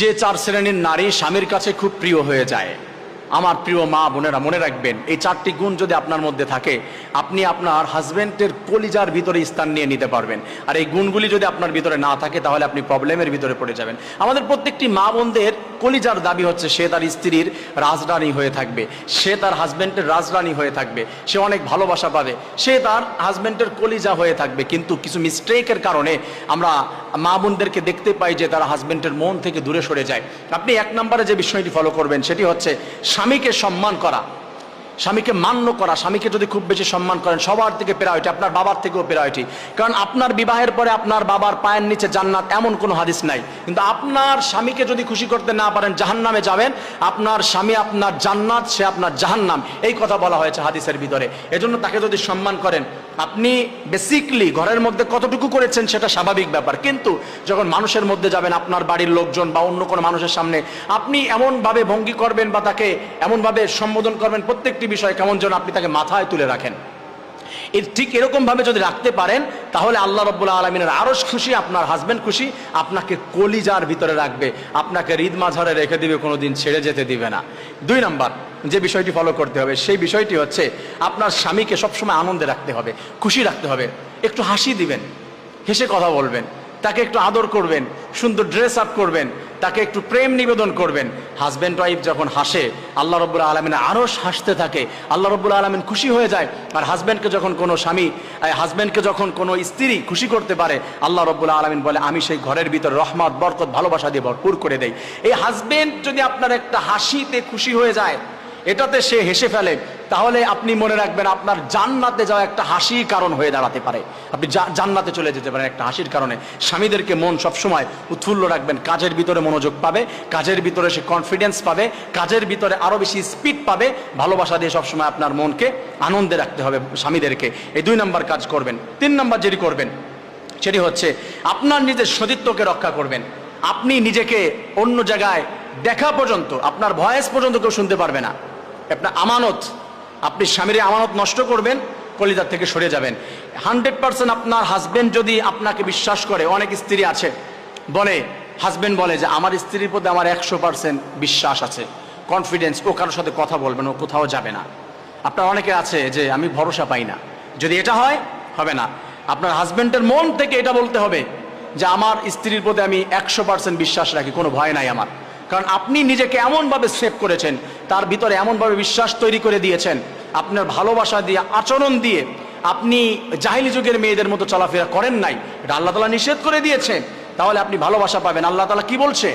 যে চার শ্রেণীর নারী স্বামীর কাছে খুব প্রিয় হয়ে যায়, আমার প্রিয় মা বোনেরা মনে রাখবেন, এই চারটি গুণ যদি আপনার মধ্যে থাকে আপনি আপনার হাজবেন্ডের কলিজার ভিতরে স্থান নিয়ে নিতে পারবেন। আর এই গুণগুলি যদি আপনার ভিতরে না থাকে তাহলে আপনি প্রবলেমের ভিতরে পড়ে যাবেন। আমাদের প্রত্যেকটি মা বোনদের কলিজার দাবি হচ্ছে সে তার স্ত্রীর রাজরানী হয়ে থাকবে, সে তার হাজবেন্ডের রাজরানী হয়ে থাকবে, সে অনেক ভালোবাসা পাবে, সে তার হাজবেন্ডের কলিজা হয়ে থাকবে। কিন্তু কিছু মিস্টেকের কারণে আমরা মা বোনদেরকে দেখতে পাই যে তারা হাজবেন্ডের মন থেকে দূরে সরে যায়। আপনি এক নম্বরে যে বিষয়টি ফলো করবেন সেটি হচ্ছে স্বামীকে সম্মান করা, স্বামীকে মান্য করা। স্বামীকে যদি খুব বেশি সম্মান করেন, সবার থেকে প্রায়োরিটি, আপনার বাবার থেকেও প্রায়োরিটি। কারণ আপনার বিবাহের পরে আপনার বাবার পায়ের নিচে জান্নাত এমন কোনো হাদিস নাই, কিন্তু আপনার স্বামীকে যদি খুশি করতে না পারেন জাহান্নামে যাবেন। আপনার স্বামী আপনার জান্নাত, সে আপনার জাহান্নাম, এই কথা বলা হয়েছে হাদিসের ভিতরে। এজন্য তাকে যদি সম্মান করেন, আপনি বেসিকলি ঘরের মধ্যে কতটুকু করেছেন সেটা স্বাভাবিক ব্যাপার, কিন্তু যখন মানুষের মধ্যে যাবেন, আপনার বাড়ির লোকজন বা অন্য কোনো মানুষের সামনে আপনি এমনভাবে ভঙ্গি করবেন বা তাকে এমনভাবে সম্বোধন করবেন, প্রত্যেকটি বিষয় কেমন যেন আপনি তাকে মাথায় তুলে রাখেন। ঠিক এরকম ভাবে যদি রাখতে পারেন তাহলে আল্লাহ রাব্বুল আলামিনের আরশ খুশি, আপনার হাজবেন্ড খুশি, আপনাকে কলিজার ভিতরে রাখবে, আপনাকে হৃদ মাঝারে রেখে দিবে, কোনোদিন ছেড়ে যেতে দিবে না। দুই নাম্বার যে বিষয়টি ফলো করতে হবে সেই বিষয়টি হচ্ছে আপনার স্বামীকে সবসময় আনন্দে রাখতে হবে, খুশি রাখতে হবে। একটু হাসি দিবেন, হেসে কথা বলবেন, তাকে একটু আদর করবেন, সুন্দর ড্রেস আপ করবেন, তাকে একটু প্রেম নিবেদন করবেন। হাজব্যান্ড ওয়াইফ যখন হাসে আল্লাহ রাব্বুল আলামিন আরশ হাসতে থাকে, আল্লাহ রাব্বুল আলামিন খুশি হয়ে যায়। আর হাজব্যান্ডকে যখন কোনো স্বামী, হাজব্যান্ডকে যখন কোনো স্ত্রী খুশি করতে পারে, আল্লাহ রাব্বুল আলামিন বলে আমি সেই ঘরের ভিতর রহমত বরকত ভালোবাসা দিয়ে ভরপুর করে দেই। এই হাজব্যান্ড যদি আপনার একটা হাসিতে খুশি হয়ে যায়, এটাতে সে হেসে ফেলে, তাহলে আপনি মনে রাখবেন আপনার জান্নাতে যাওয়া একটা হাসির কারণ হয়ে দাঁড়াতে পারে। আপনি জান্নাতে চলে যেতে পারেন একটা হাসির কারণে। স্বামীদেরকে মন সবসময় উৎফুল্ল রাখবেন, কাজের ভিতরে মনোযোগ পাবে, কাজের ভিতরে সে কনফিডেন্স পাবে, কাজের ভিতরে আরো বেশি স্পিড পাবে। ভালোবাসা দিয়ে সবসময় আপনার মনকে আনন্দে রাখতে হবে স্বামীদেরকে। এই দুই নম্বর কাজ করবেন। তিন নম্বর যেটি করবেন সেটি হচ্ছে আপনার নিজের সতীত্বকে রক্ষা করবেন। আপনি নিজেকে অন্য জায়গায় দেখা পর্যন্ত, আপনার ভয়েস পর্যন্ত কেউ শুনতে পারবে না। আপনার আমানত, আপনি স্বামীর আমানত নষ্ট করবেন, কলিজার থেকে সরে যাবেন। 100% আপনার হাজবেন্ড যদি আপনাকে বিশ্বাস করে, অনেক স্ত্রী আছে বলে, হাজবেন্ড বলে যে আমার স্ত্রীর প্রতি আমার 100% বিশ্বাস আছে, কনফিডেন্স, ও কারোর সাথে কথা বলবে না, ও কোথাও যাবে না। আপনার অনেকে আছে যে আমি ভরসা পাই না। যদি এটা হয়, হবে না। আপনার হাজবেন্ডের মন থেকে এটা বলতে হবে যে আমার স্ত্রীর প্রতি আমি 100% বিশ্বাস রাখি, কোনো ভয় নাই আমার। কারণ আপনি নিজেকে এমনভাবে সেভ করেছেন, তার ভিতরে এমনভাবে বিশ্বাস তৈরি করে দিয়েছেন, আপনার ভালোবাসা দিয়ে, আচরণ দিয়ে। আপনি জাহিলি যুগের মেয়েদের মতো চলাফেরা করেন নাই, এটা আল্লাহ তাআলা নিষেধ করে দিয়েছেন। তাহলে আপনি ভালোবাসা পাবেন। আল্লাহ তাআলা কি বলছে?